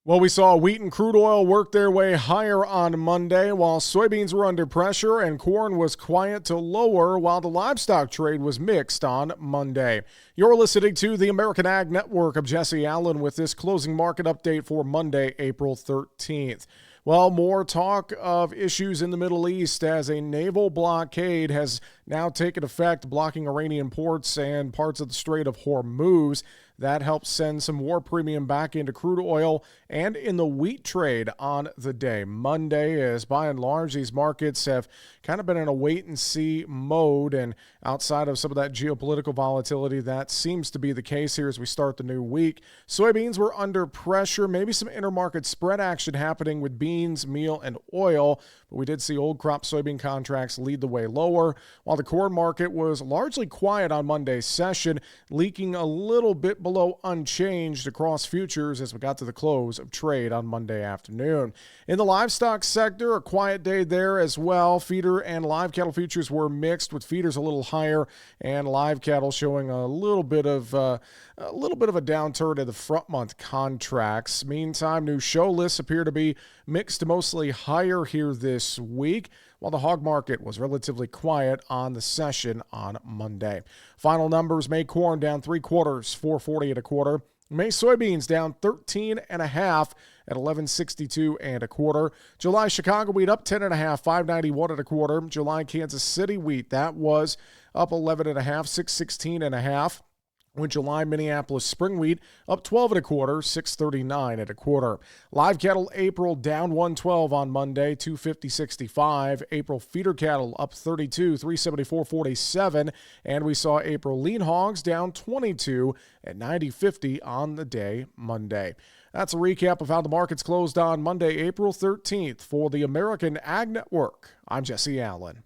Well, we saw wheat and crude oil work their way higher on Monday, while soybeans were under pressure and corn was quiet to lower, while the livestock trade was mixed on Monday. You're listening to the American Ag Network. I'm Jesse Allen with this closing market update for Monday, April 13th. Well, more talk of issues in the Middle East as a naval blockade has now taken effect, blocking Iranian ports and parts of the Strait of Hormuz. That helps send some war premium back into crude oil and in the wheat trade on the day. Monday, as by and large, these markets have kind of been in a wait-and-see mode, and outside of some of that geopolitical volatility, that seems to be the case here as we start the new week. Soybeans were under pressure, maybe some intermarket spread action happening with beans, meal, and oil, but we did see old crop soybean contracts lead the way lower, while the corn market was largely quiet on Monday's session, leaking a little bit below unchanged across futures as we got to the close of trade on Monday afternoon. In the livestock sector, a quiet day there as well. Feeder and live cattle futures were mixed, with feeders a little higher and live cattle showing a little bit of a downturn in the front month contracts. Meantime, new show lists appear to be mixed to mostly higher here this week, while the hog market was relatively quiet on the session on Monday. Final numbers: May corn down 3/4, 440 and a quarter. May soybeans down 13 and a half at 1162 and a quarter. July Chicago wheat up 10 and a half, 591 and a quarter. July Kansas City wheat, that was up 11 and a half, 616 and a half. With July Minneapolis spring wheat up 12 and a quarter, 639 and a quarter. Live cattle April down 112 on Monday, 250.65. April feeder cattle up 32, 374.47, and we saw April lean hogs down 22 at 90.50 on the day Monday. That's a recap of how the markets closed on Monday, April 13th. For the American Ag Network, I'm Jesse Allen.